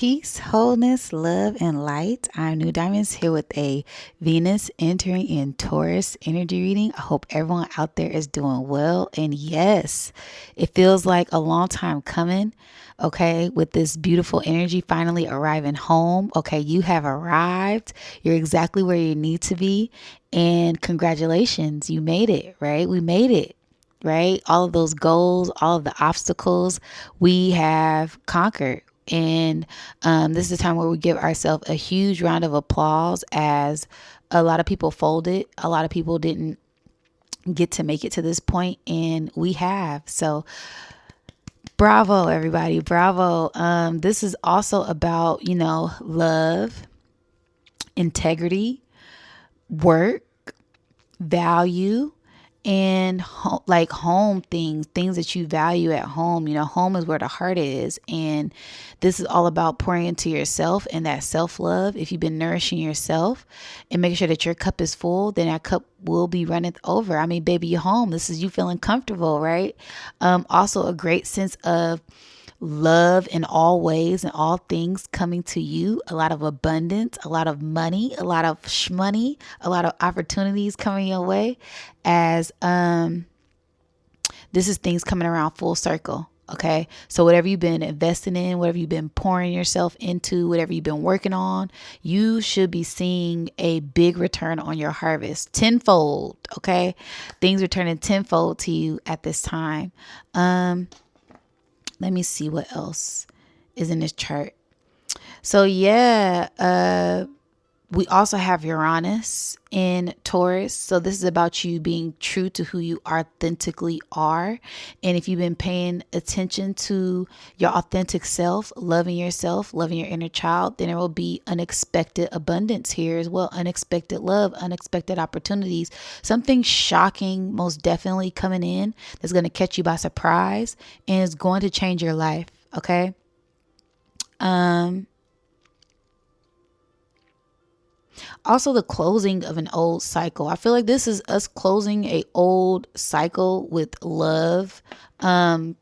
Peace, wholeness, love, and light. I'm Nudiamonds here with a Venus entering in Taurus energy reading. I hope everyone out there is doing well. And yes, it feels like a long time coming. Okay, with this beautiful energy finally arriving home. Okay, you have arrived. You're exactly where you need to be. And congratulations, you made it, right? We made it, right? All of those goals, all of the obstacles we have conquered. And this is the time where we give ourselves a huge round of applause as a lot of people folded. A lot of people didn't get to make it to this point, and we have. So bravo, everybody. Bravo. This is also about, love, integrity, work, value, and like home things that you value at home. Home is where the heart is, and this is all about pouring into yourself and that self-love. If you've been nourishing yourself and making sure that your cup is full, then that cup will be runneth over. I mean, baby, you're home. This is you feeling comfortable, right? Also a great sense of love in all ways and all things coming to you, a lot of abundance, a lot of money, a lot of shmoney, a lot of opportunities coming your way as this is things coming around full circle. Okay, so whatever you've been investing in, whatever you've been pouring yourself into, whatever you've been working on, you should be seeing a big return on your harvest, tenfold. Okay, things returning tenfold to you at this time. Let me see what else is in this chart. So we also have Uranus in Taurus. So this is about you being true to who you authentically are. And if you've been paying attention to your authentic self, loving yourself, loving your inner child, then there will be unexpected abundance here as well. Unexpected love, unexpected opportunities, something shocking, most definitely coming in that's going to catch you by surprise and is going to change your life. Okay. Also, the closing of an old cycle. I feel like this is us closing a old cycle with love. I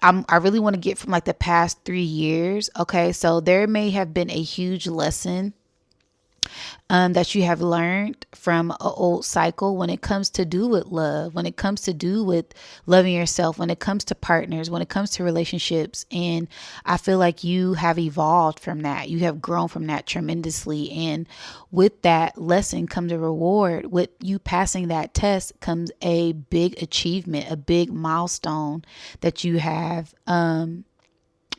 really want to get from like the past 3 years. Okay, so there may have been a huge lesson that you have learned from an old cycle when it comes to do with love, when it comes to do with loving yourself, when it comes to partners, when it comes to relationships. And I feel like you have evolved from that. You have grown from that tremendously. And with that lesson comes a reward. With you passing that test comes a big achievement, a big milestone that you have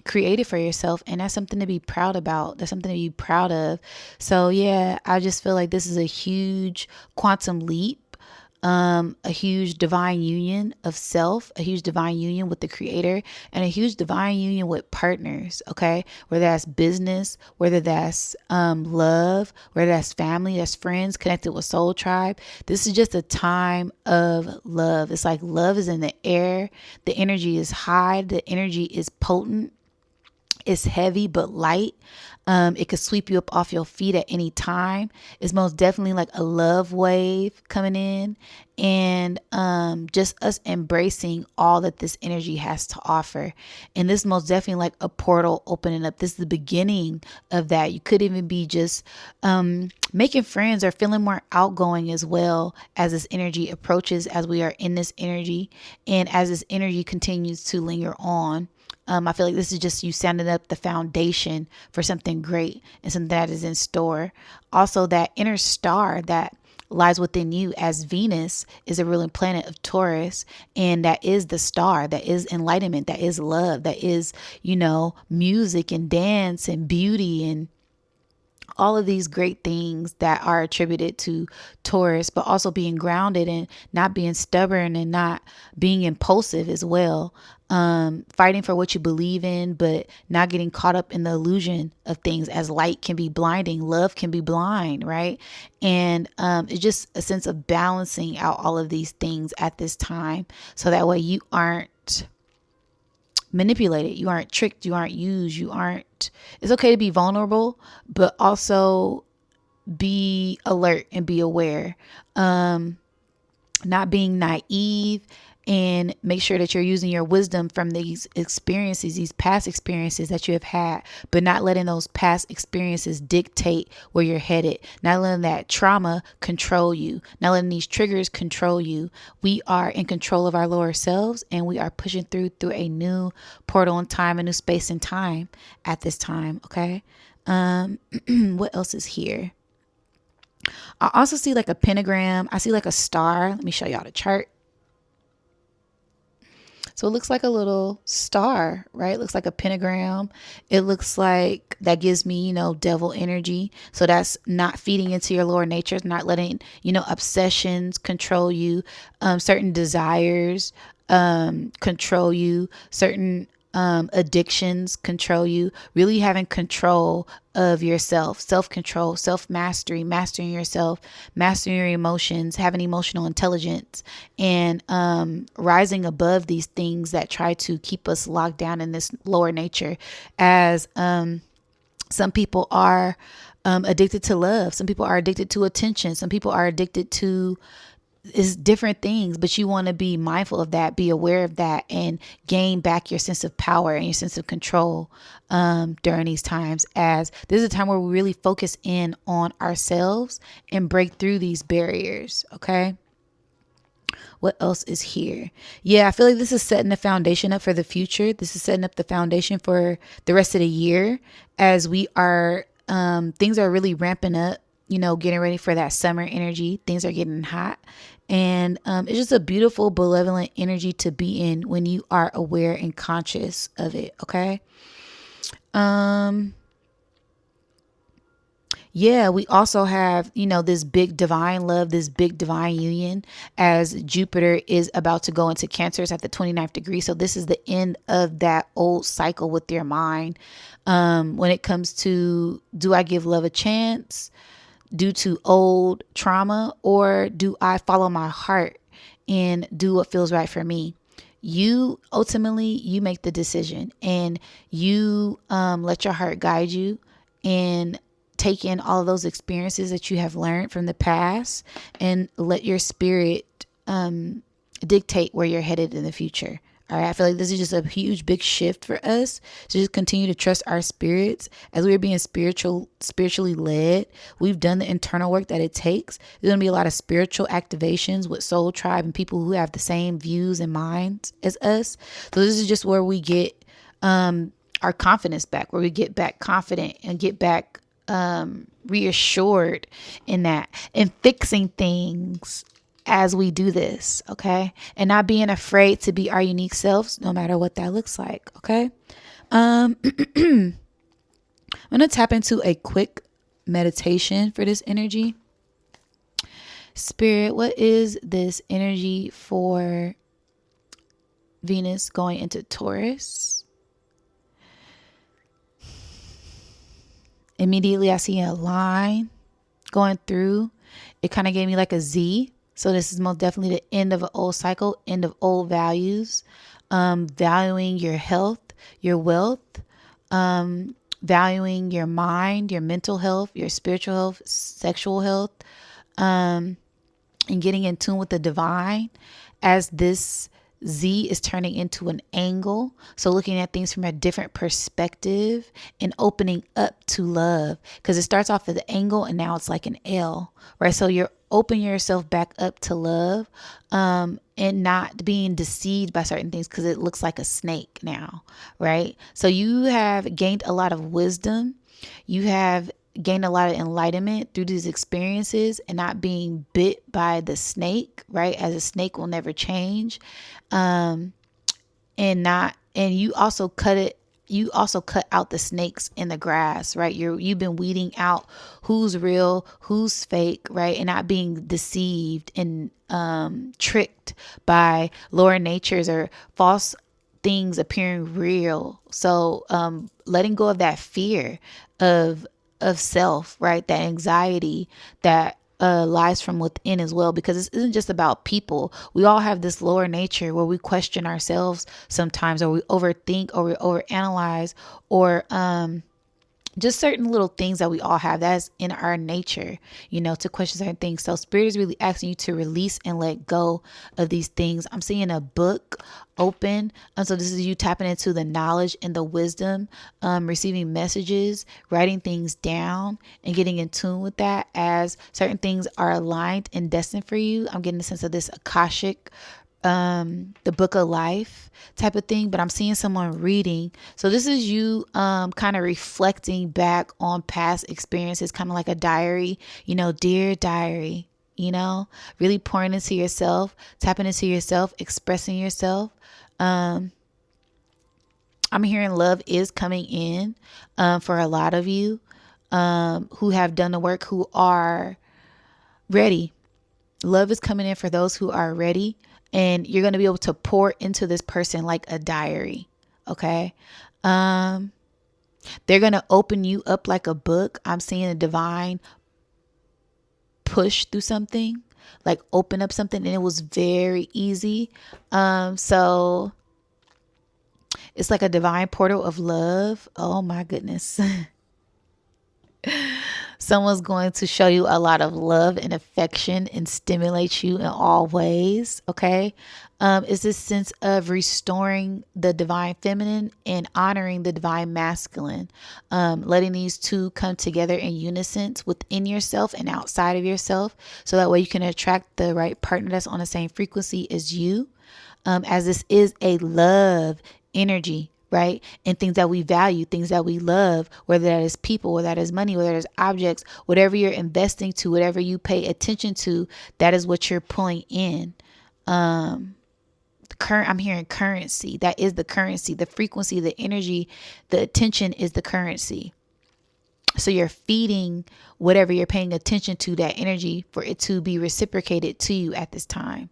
created for yourself, and that's something to be proud about. That's something to be proud of. So yeah, I just feel like this is a huge quantum leap, a huge divine union of self, a huge divine union with the creator, and a huge divine union with partners. Okay, whether that's business, whether that's love, whether that's family, that's friends, connected with soul tribe. This is just a time of love. It's like love is in the air. The energy is high, the energy is potent. It's heavy but light. It could sweep you up off your feet at any time. It's most definitely like a love wave coming in, and just us embracing all that this energy has to offer. And this is most definitely like a portal opening up. This is the beginning of that. You could even be just making friends or feeling more outgoing as well as this energy approaches, as we are in this energy, and as this energy continues to linger on. I feel like this is just you standing up the foundation for something great and something that is in store. Also, that inner star that lies within you, as Venus is a ruling planet of Taurus, and that is the star, that is enlightenment, that is love, that is, music and dance and beauty and all of these great things that are attributed to Taurus, but also being grounded and not being stubborn and not being impulsive as well. Fighting for what you believe in, but not getting caught up in the illusion of things, as light can be blinding, love can be blind, right? And it's just a sense of balancing out all of these things at this time, so that way you aren't manipulated, you aren't tricked, you aren't used, it's okay to be vulnerable, but also be alert and be aware. Not being naive and make sure that you're using your wisdom from these experiences, these past experiences that you have had, but not letting those past experiences dictate where you're headed, not letting that trauma control you, not letting these triggers control you. We are in control of our lower selves, and we are pushing through a new portal in time, a new space and time at this time. Okay. What else is here? I also see like a pentagram. I see like a star. Let me show y'all the chart. So it looks like a little star, right? It looks like a pentagram. It looks like that gives me, devil energy. So that's not feeding into your lower nature, not letting, obsessions control you, certain desires control you, certain addictions control you, really having control of yourself, self-control, self-mastery, mastering yourself, mastering your emotions, having emotional intelligence, and rising above these things that try to keep us locked down in this lower nature. As some people are addicted to love, some people are addicted to attention, some people are addicted to is different things, but you want to be mindful of that, be aware of that, and gain back your sense of power and your sense of control during these times, as this is a time where we really focus in on ourselves and break through these barriers. Okay. What else is here? Yeah, I feel like this is setting the foundation up for the future. This is setting up the foundation for the rest of the year, as we are, things are really ramping up, getting ready for that summer energy. Things are getting hot. And it's just a beautiful, benevolent energy to be in when you are aware and conscious of it. Okay. Yeah, we also have, this big divine love, this big divine union, as Jupiter is about to go into Cancer. It's at the 29th degree. So this is the end of that old cycle with your mind. When it comes to, do I give love a chance due to old trauma, or do I follow my heart and do what feels right for me? You ultimately, you make the decision, and you let your heart guide you, and take in all of those experiences that you have learned from the past, and let your spirit dictate where you're headed in the future. All right. I feel like this is just a huge, big shift for us to just continue to trust our spirits as we're being spiritually led. We've done the internal work that it takes. There's going to be a lot of spiritual activations with Soul Tribe and people who have the same views and minds as us. So this is just where we get our confidence back, where we get back confident and get back reassured in that, and fixing things as we do this. Okay. And not being afraid to be our unique selves, no matter what that looks like. Okay. I'm going to tap into a quick meditation for this energy. Spirit, what is this energy for Venus going into Taurus? Immediately I see a line going through. It kind of gave me like a Z. So this is most definitely the end of an old cycle, end of old values, valuing your health, your wealth, valuing your mind, your mental health, your spiritual health, sexual health, and getting in tune with the divine, as this Z is turning into an angle. So looking at things from a different perspective and opening up to love, because it starts off as an angle and now it's like an L, right? So you're opening yourself back up to love, and not being deceived by certain things because it looks like a snake now, right? So you have gained a lot of wisdom. You have gained a lot of enlightenment through these experiences, and not being bit by the snake, right? As a snake will never change. And you also cut out the snakes in the grass, right? You've been weeding out who's real, who's fake, right? And not being deceived and tricked by lower natures or false things appearing real. So letting go of that fear of self, right? That anxiety that lies from within as well, because this isn't just about people. We all have this lower nature where we question ourselves sometimes, or we overthink, or we overanalyze, or just certain little things that we all have that's in our nature, to question certain things. So spirit is really asking you to release and let go of these things. I'm seeing a book open. So this is you tapping into the knowledge and the wisdom, receiving messages, writing things down, and getting in tune with that as certain things are aligned and destined for you. I'm getting a sense of this Akashic, the book of life type of thing, but I'm seeing someone reading. So this is you kind of reflecting back on past experiences, kind of like a diary, dear diary, really pouring into yourself, tapping into yourself, expressing yourself. I'm hearing love is coming in for a lot of you who have done the work, who are ready. Love is coming in for those who are ready. And you're going to be able to pour into this person like a diary. Okay. They're going to open you up like a book. I'm seeing a divine push through something, like open up something. And it was very easy. So it's like a divine portal of love. Oh my goodness. Someone's going to show you a lot of love and affection and stimulate you in all ways. Okay. It's this sense of restoring the divine feminine and honoring the divine masculine. Letting these two come together in unison within yourself and outside of yourself. So that way you can attract the right partner that's on the same frequency as you. As this is a love energy, right? And things that we value, things that we love, whether that is people, whether that is money, whether that is objects, whatever you're investing to, whatever you pay attention to, that is what you're pulling in. I'm hearing currency. That is the currency, the frequency, the energy, the attention is the currency. So you're feeding whatever you're paying attention to, that energy, for it to be reciprocated to you at this time.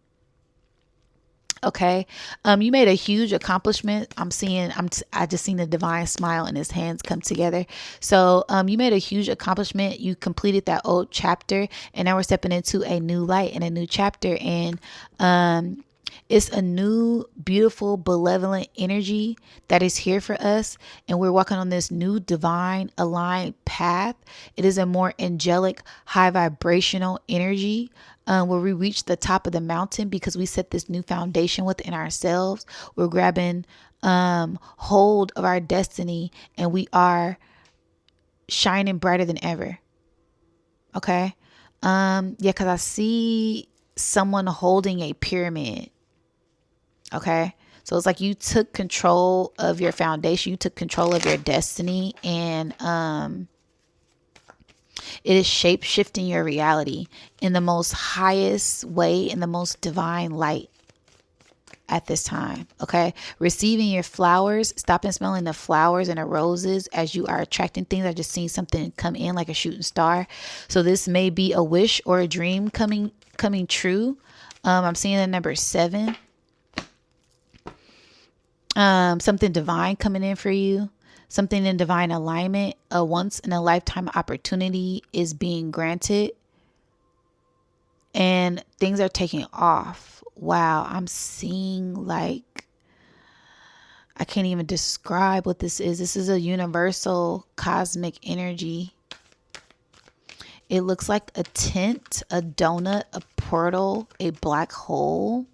Okay. You made a huge accomplishment. I just seen the divine smile and his hands come together. So, you made a huge accomplishment. You completed that old chapter, and now we're stepping into a new light and a new chapter. And, it's a new, beautiful, benevolent energy that is here for us. And we're walking on this new divine aligned path. It is a more angelic, high vibrational energy. Where we reach the top of the mountain because we set this new foundation within ourselves. We're grabbing hold of our destiny, and we are shining brighter than ever. Okay. Because I see someone holding a pyramid. Okay. So it's like you took control of your foundation. You took control of your destiny, and it is shape shifting your reality in the most highest way, in the most divine light at this time. Okay. Receiving your flowers, stopping smelling the flowers and the roses as you are attracting things. I just seen something come in like a shooting star. So this may be a wish or a dream coming true. I'm seeing the number 7. Something divine coming in for you. Something in divine alignment, a once in a lifetime opportunity is being granted, and things are taking off. Wow. I'm seeing I can't even describe what this is. This is a universal cosmic energy. It looks like a tent, a donut, a portal, a black hole,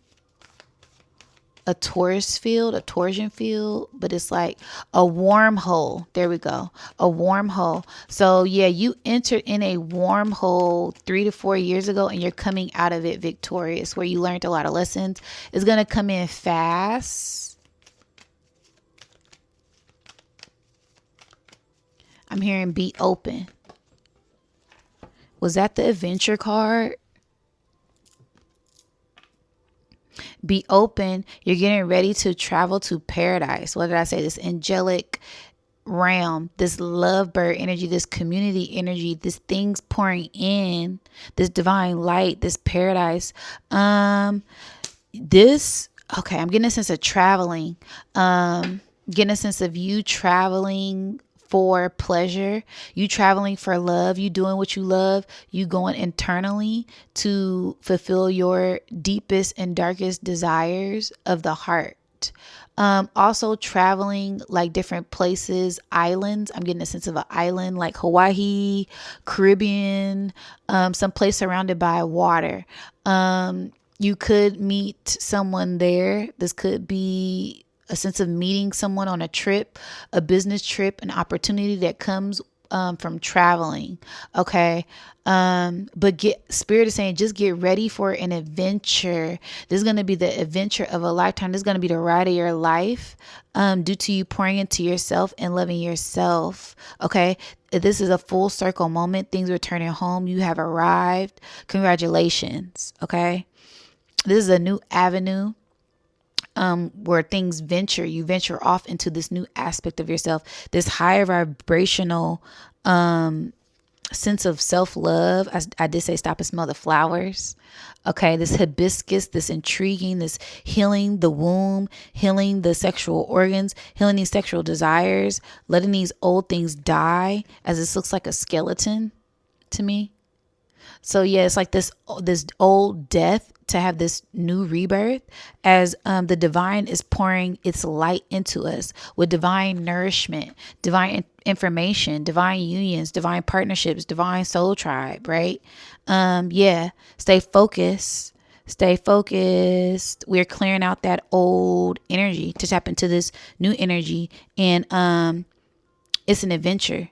a Taurus field, a torsion field, but it's like a wormhole. There we go. A wormhole. So yeah, you entered in a wormhole 3 to 4 years ago, and you're coming out of it victorious, where you learned a lot of lessons. It's going to come in fast. I'm hearing be open. Was that the adventure card? Be open. You're getting ready to travel to paradise. What did I say? This angelic realm, this lovebird energy, this community energy, this things pouring in, this divine light, this paradise. I'm getting a sense of traveling. Getting a sense of you traveling for pleasure, you traveling for love, you doing what you love, you going internally to fulfill your deepest and darkest desires of the heart. it. Also traveling like different places, islands. I'm getting a sense of an island like Hawaii, Caribbean, some place surrounded by water. You could meet someone there. This could be a sense of meeting someone on a trip, a business trip, an opportunity that comes from traveling. Okay. But spirit is saying, just get ready for an adventure. This is going to be the adventure of a lifetime. This is going to be the ride of your life, due to you pouring into yourself and loving yourself. Okay. This is a full circle moment. Things are turning home. You have arrived. Congratulations. Okay. This is a new avenue where things you venture off into this new aspect of yourself, this higher vibrational sense of self-love. I did say stop and smell the flowers. Okay, this hibiscus, this intriguing, this healing the womb, healing the sexual organs, healing these sexual desires, letting these old things die, as this looks like a skeleton to me. So yeah, it's like this old death to have this new rebirth, as the divine is pouring its light into us with divine nourishment, divine information, divine unions, divine partnerships, divine soul tribe, right? Yeah, stay focused. Stay focused. We're clearing out that old energy to tap into this new energy, and it's an adventure.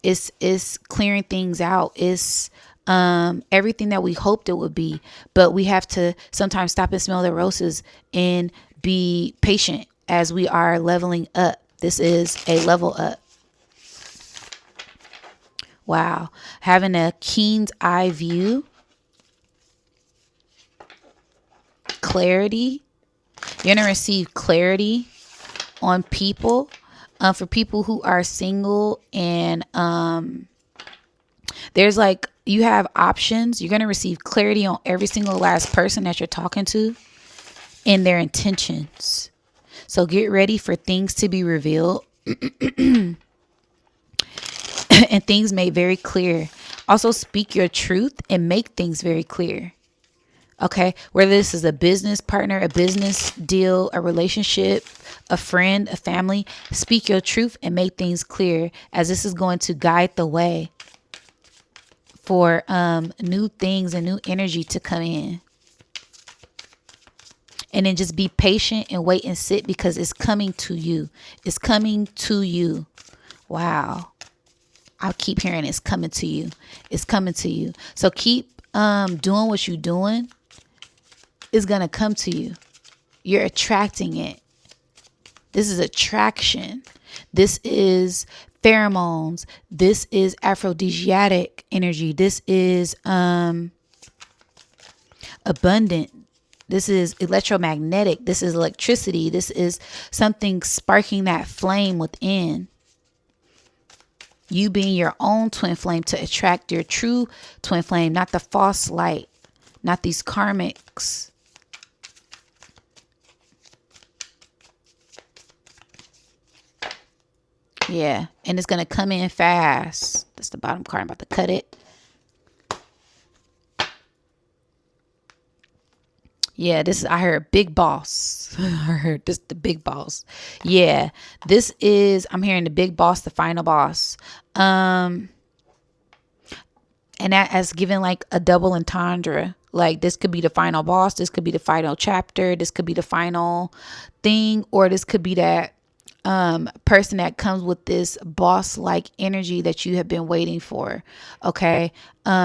It's clearing things out. It's everything that we hoped it would be, but we have to sometimes stop and smell the roses and be patient as we are leveling up. This is a level up. Wow. Having a keen's eye view, clarity. You're going to receive clarity on people, for people who are single, and there's like, you have options. You're going to receive clarity on every single last person that you're talking to and their intentions. So get ready for things to be revealed and things made very clear. Also speak your truth and make things very clear. Okay. Whether this is a business partner, a business deal, a relationship, a friend, a family, speak your truth and make things clear, as this is going to guide the way for new things and new energy to come in. And then just be patient and wait and sit, because it's coming to you. It's coming to you. Wow. I keep hearing it's coming to you. It's coming to you. So keep doing what you're doing. It's going to come to you. You're attracting it. This is attraction. This is pheromones. This is aphrodisiac energy. This is abundant. This is electromagnetic. This is electricity. This is something sparking that flame within. You being your own twin flame to attract your true twin flame, not the false light, not these karmics. Yeah, and it's going to come in fast. That's the bottom card. I'm about to cut it. Yeah, this is, I heard big boss. I heard this, the big boss. Yeah, this is, I'm hearing the big boss, the final boss. And that as given like a double entendre. Like this could be the final boss. This could be the final chapter. This could be the final thing, or this could be that person that comes with this boss like energy that you have been waiting for. Okay.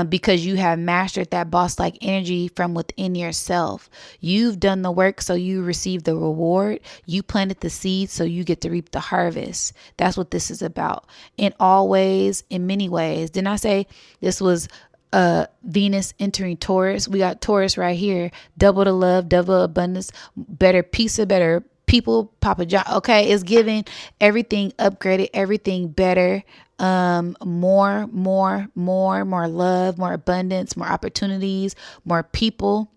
Because you have mastered that boss like energy from within yourself. You've done the work, so you receive the reward. You planted the seed, so you get to reap the harvest. That's what this is about. In all ways, in many ways. Didn't I say this was Venus entering Taurus? We got Taurus right here. Double the love, double abundance, better pizza, better people, Papa John. Okay, it's giving everything upgraded, everything better, more love, more abundance, more opportunities, more people.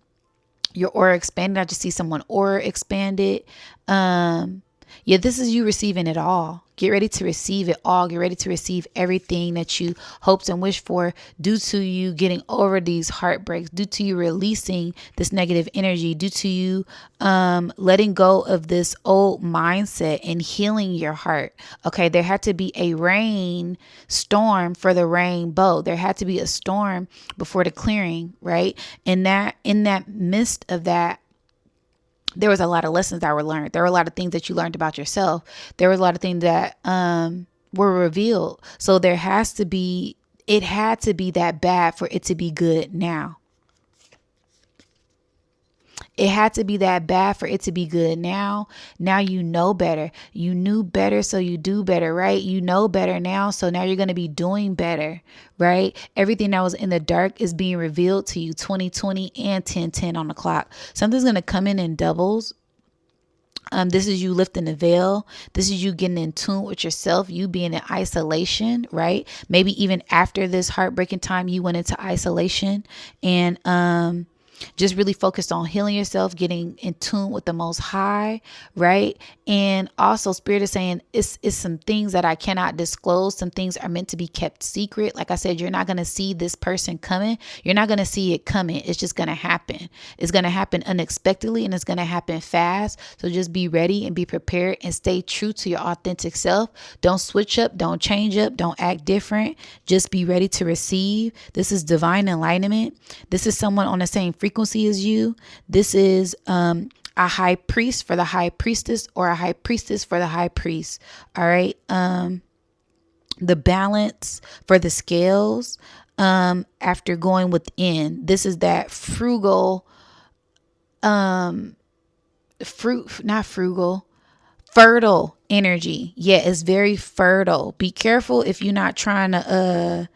Your aura expanded. I just see someone aura expanded. Yeah, this is you receiving it all. Get ready to receive it all. Get ready to receive everything that you hoped and wished for due to you getting over these heartbreaks, due to you releasing this negative energy, due to you letting go of this old mindset and healing your heart. Okay, there had to be a rain storm for the rainbow. There had to be a storm before the clearing, right? And that in that midst of that, there was a lot of lessons that were learned. There were a lot of things that you learned about yourself. There was a lot of things that were revealed. So it had to be that bad for it to be good now. It had to be that bad for it to be good now. Now you know better. You knew better, so you do better, right? You know better now, so now you're going to be doing better, right? Everything that was in the dark is being revealed to you. 2020 and 1010 on the clock. Something's going to come in doubles. This is you lifting the veil. This is you getting in tune with yourself, you being in isolation, right? Maybe even after this heartbreaking time, you went into isolation and just really focused on healing yourself, getting in tune with the Most High, right? And also Spirit is saying it's some things that I cannot disclose. Some things are meant to be kept secret. Like I said, you're not going to see this person coming. You're not going to see it coming. It's just going to happen. It's going to happen unexpectedly and it's going to happen fast. So just be ready and be prepared and stay true to your authentic self. Don't switch up. Don't change up. Don't act different. Just be ready to receive. This is divine enlightenment. This is someone on the same frequency as you. This is a high priest for the high priestess or a high priestess for the high priest. All right. The balance for the scales after going within. This is that frugal, fertile energy. Yeah, it's very fertile. Be careful if you're not trying to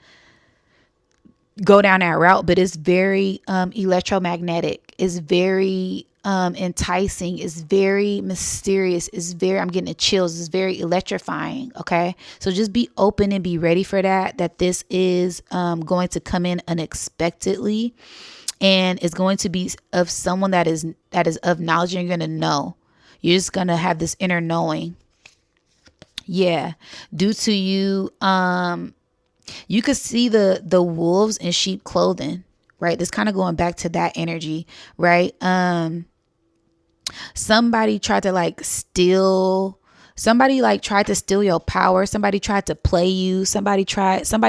go down that route, but it's very electromagnetic. It's very enticing. It's very mysterious. I'm getting the chills. It's very electrifying. Okay. So just be open and be ready for that this is going to come in unexpectedly and it's going to be of someone that is of knowledge and you're going to know. You're just going to have this inner knowing. Yeah. Due to you, you could see the wolves in sheep clothing, right? This kind of going back to that energy, right? Somebody tried to steal your power. Somebody tried to play you. Somebody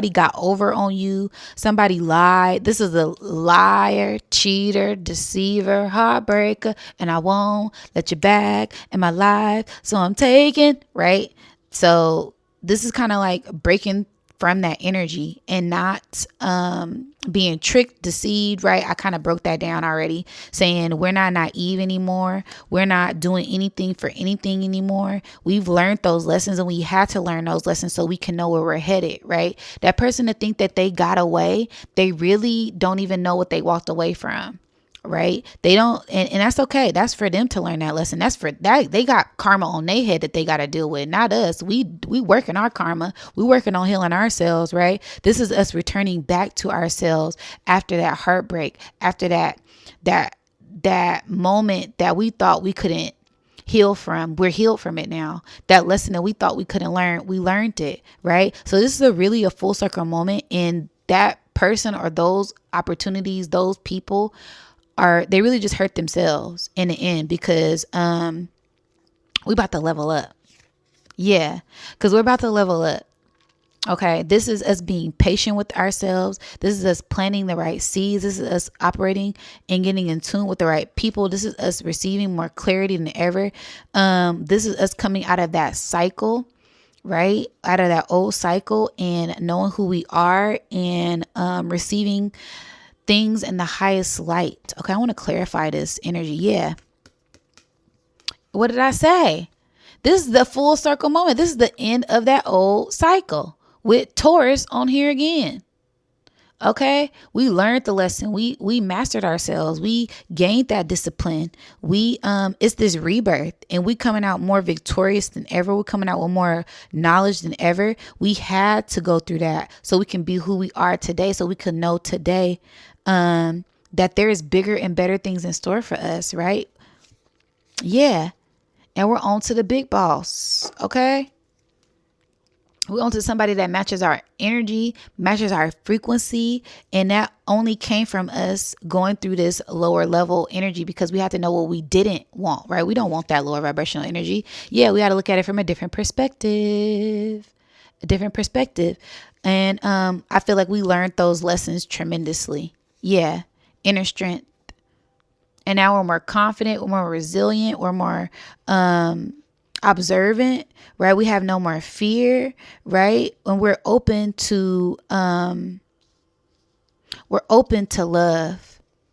got over on you. Somebody lied. This is a liar, cheater, deceiver, heartbreaker, and I won't let you back in my life. So I'm taking, right? So this is kind of like breaking from that energy and not being tricked, deceived, right? I kind of broke that down already, saying we're not naive anymore. We're not doing anything for anything anymore. We've learned those lessons and we had to learn those lessons so we can know where we're headed, right? That person to think that they got away, they really don't even know what they walked away from. Right. They don't. And that's OK. That's for them to learn that lesson. That's for that. They got karma on their head that they got to deal with. Not us. We working our karma. We working on healing ourselves. Right. This is us returning back to ourselves after that heartbreak, after that moment that we thought we couldn't heal from. We're healed from it now. That lesson that we thought we couldn't learn, we learned it. Right. So this is really a full circle moment. And that person or those opportunities, those people they really just hurt themselves in the end because we about to level up. Yeah, because we're about to level up. Okay, this is us being patient with ourselves. This is us planting the right seeds. This is us operating and getting in tune with the right people. This is us receiving more clarity than ever. This is us coming out of that cycle, right? Out of that old cycle and knowing who we are and receiving things in the highest light. Okay, I want to clarify this energy. Yeah. What did I say? This is the full circle moment. This is the end of that old cycle with Taurus on here again. Okay, we learned the lesson. We mastered ourselves. We gained that discipline. It's this rebirth and we coming out more victorious than ever. We're coming out with more knowledge than ever. We had to go through that so we can be who we are today. So we can know today that there is bigger and better things in store for us, right? Yeah. And we're on to the big boss. Okay. We want to somebody that matches our energy, matches our frequency. And that only came from us going through this lower level energy, because we had to know what we didn't want, right? We don't want that lower vibrational energy. Yeah, we got to look at it from a different perspective. A different perspective. And I feel like we learned those lessons tremendously. Yeah. Inner strength. And now we're more confident, we're more resilient, we're more observant, right? We have no more fear, right? And we're open to love,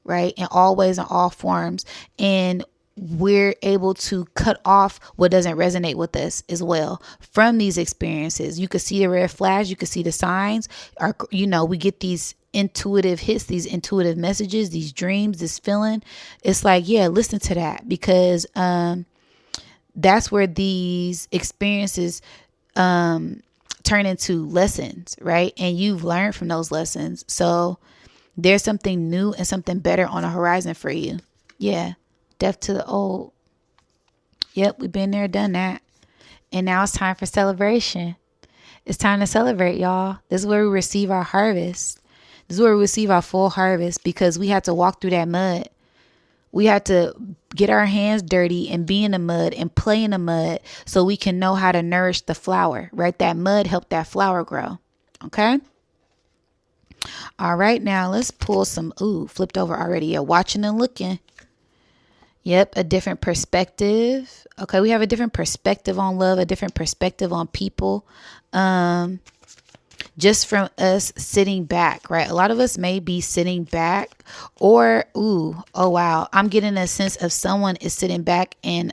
right? In all ways and all forms. And we're able to cut off what doesn't resonate with us as well from these experiences. You could see the red flags, you could see the signs, or, we get these intuitive hits, these intuitive messages, these dreams, this feeling. It's like, yeah, listen to that, because that's where these experiences turn into lessons, right? And you've learned from those lessons. So there's something new and something better on the horizon for you. Yeah. Death to the old. Yep, we've been there, done that. And now it's time for celebration. It's time to celebrate, y'all. This is where we receive our harvest. This is where we receive our full harvest, because we had to walk through that mud. We had to get our hands dirty and be in the mud and play in the mud so we can know how to nourish the flower, right? That mud helped that flower grow. Okay. All right. Now let's pull some. Ooh, flipped over already. Yeah. Watching and looking. Yep. A different perspective. Okay. We have a different perspective on love, a different perspective on people. Just from us sitting back, right? A lot of us may be sitting back, or, oh wow, I'm getting a sense of someone is sitting back and,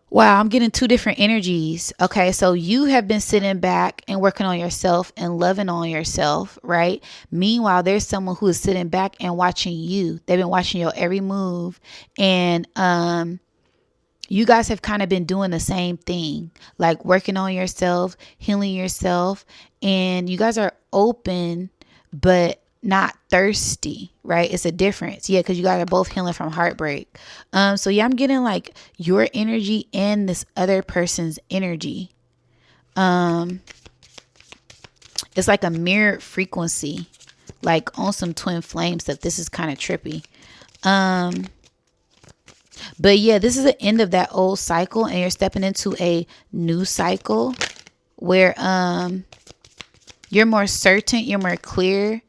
wow, I'm getting two different energies. Okay. So you have been sitting back and working on yourself and loving on yourself, right? Meanwhile, there's someone who is sitting back and watching you. They've been watching your every move. And, you guys have kind of been doing the same thing, like working on yourself, healing yourself, and you guys are open, but not thirsty, right? It's a difference. Yeah. Cause you guys are both healing from heartbreak. So yeah, I'm getting like your energy and this other person's energy. It's like a mirrored frequency, like on some twin flame stuff. This is kind of trippy. But yeah, this is the end of that old cycle, and you're stepping into a new cycle where you're more certain, you're more clear,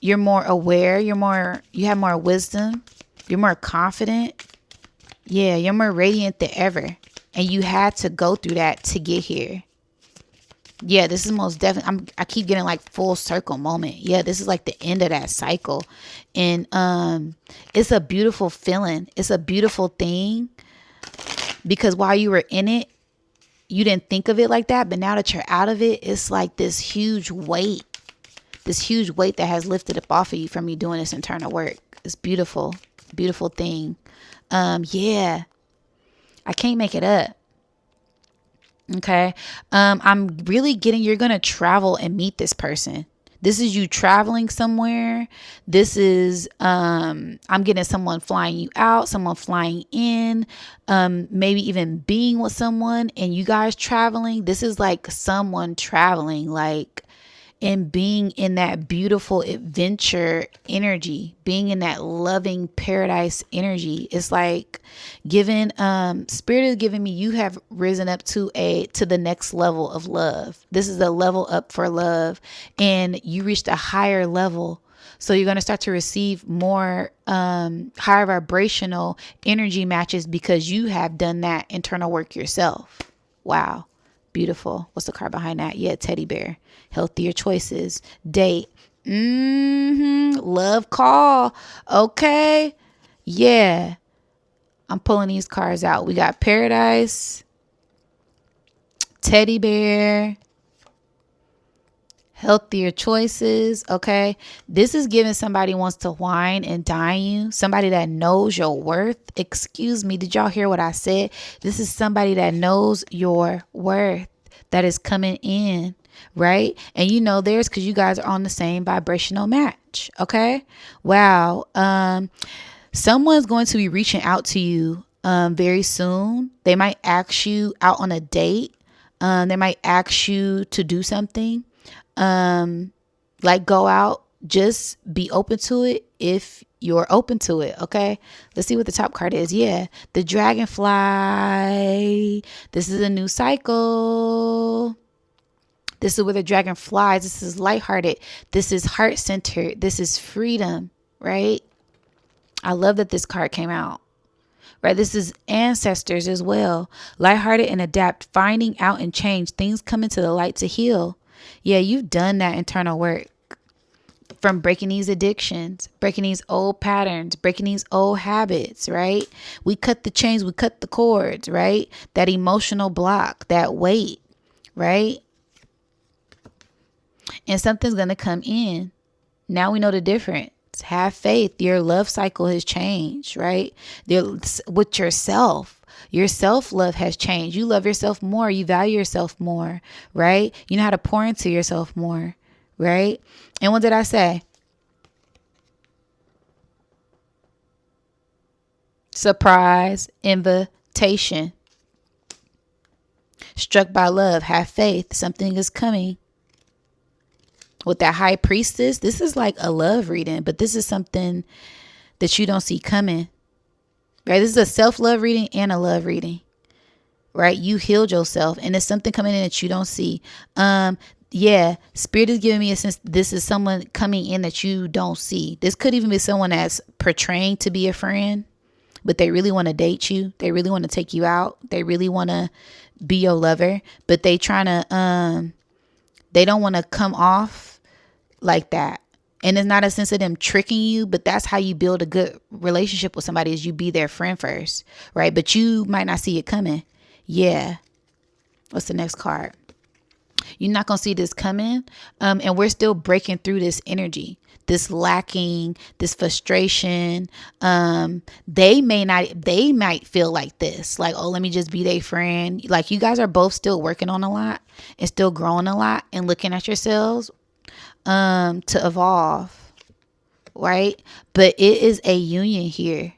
you're more aware, you have more wisdom, you're more confident. Yeah, you're more radiant than ever. And you had to go through that to get here. Yeah, this is most definitely, I keep getting like full circle moment. Yeah, this is like the end of that cycle. And it's a beautiful feeling. It's a beautiful thing, because while you were in it, you didn't think of it like that. But now that you're out of it, it's like this huge weight that has lifted up off of you from you doing this internal work. It's beautiful, beautiful thing. Yeah, I can't make it up. Okay. I'm really getting, you're going to travel and meet this person. This is you traveling somewhere. This is, I'm getting someone flying you out, someone flying in, maybe even being with someone and you guys traveling. This is like someone traveling, like, and being in that beautiful adventure energy, being in that loving paradise energy. It's like giving, spirit is giving me, you have risen up to the next level of love. This is a level up for love, and you reached a higher level. So you're going to start to receive more higher vibrational energy matches because you have done that internal work yourself. Wow. Beautiful. What's the card behind that? Yeah, teddy bear. Healthier choices. Date. Love call. Okay. Yeah. I'm pulling these cards out. We got paradise, teddy bear, healthier choices. Okay. This is giving somebody who wants to wine and dine you. Somebody that knows your worth. Excuse me. Did y'all hear what I said? This is somebody that knows your worth, that is coming in. Right. And you know theirs because you guys are on the same vibrational match. Okay. Wow. Someone's going to be reaching out to you very soon. They might ask you out on a date. They might ask you to do something, like go out. Just be open to it if you're open to it. Okay. Let's see what the top card is. Yeah. The dragonfly. This is a new cycle. This is where the dragon flies. This is lighthearted. This is heart centered. This is freedom, right? I love that this card came out, right? This is ancestors as well. Lighthearted and adapt, finding out and change. Things come into the light to heal. Yeah, you've done that internal work. From breaking these addictions, breaking these old patterns, breaking these old habits, right? We cut the chains, we cut the cords, right? That emotional block, that weight, right? And something's going to come in. Now we know the difference. Have faith. Your love cycle has changed, right? With yourself. Your self-love has changed. You love yourself more. You value yourself more, right? You know how to pour into yourself more, right? And what did I say? Surprise, invitation. Struck by love, have faith. Something is coming. With that high priestess, this is like a love reading, but this is something that you don't see coming, right? This is a self-love reading and a love reading, right? You healed yourself and there's something coming in that you don't see. Yeah, Spirit is giving me a sense this is someone coming in that you don't see. This could even be someone that's portraying to be a friend, but they really want to date you. They really want to take you out. They really want to be your lover, but they don't want to come off like that. And it's not a sense of them tricking you, but that's how you build a good relationship with somebody, is you be their friend first, right? But you might not see it coming. Yeah. What's the next card? You're not going to see this coming. And we're still breaking through this energy, this lacking, this frustration. They might feel like this, like, oh, let me just be their friend. Like, you guys are both still working on a lot and still growing a lot and looking at yourselves, to evolve, right? But it is a union here.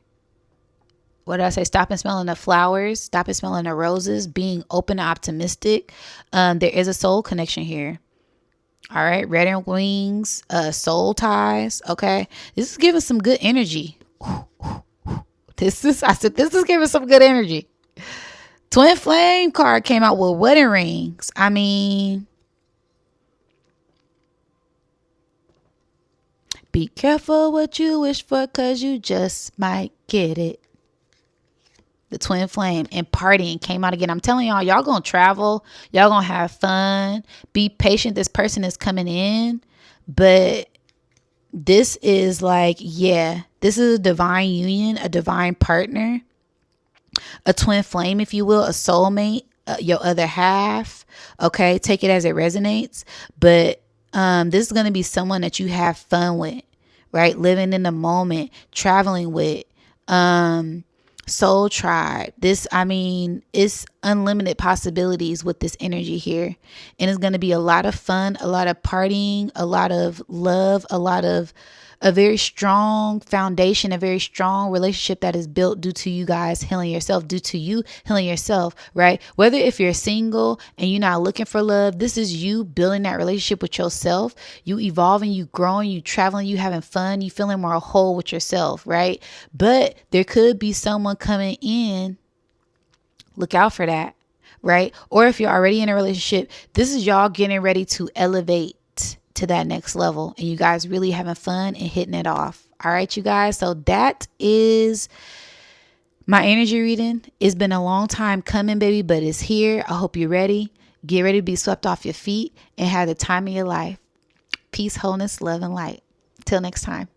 What did I say? Stopping smelling the flowers, stopping smelling the roses, being open and optimistic. There is a soul connection here. All right. Red and wings, soul ties. Okay. This is giving some good energy. This is giving some good energy. Twin flame card came out with wedding rings. I mean, be careful what you wish for, cause you just might get it. The twin flame and partying came out again. I'm telling y'all gonna travel. Y'all gonna have fun. Be patient. This person is coming in. But this is like, yeah, this is a divine union, a divine partner, a twin flame, if you will, a soulmate, your other half. Okay, take it as it resonates. But this is going to be someone that you have fun with, right? Living in the moment, traveling with, soul tribe. This, I mean, it's unlimited possibilities with this energy here. And it's going to be a lot of fun, a lot of partying, a lot of love, a very strong foundation, a very strong relationship that is built due to you guys healing yourself, due to you healing yourself, right? Whether if you're single and you're not looking for love, this is you building that relationship with yourself, you evolving, you growing, you traveling, you having fun, you feeling more whole with yourself, right? But there could be someone coming in. Look out for that, right? Or if you're already in a relationship, this is y'all getting ready to elevate to that next level and you guys really having fun and hitting it off. All right, you guys. So that is my energy reading. It's been a long time coming, baby, but it's here. I hope you're ready. Get ready to be swept off your feet and have the time of your life. Peace, wholeness, love, and light. Till next time.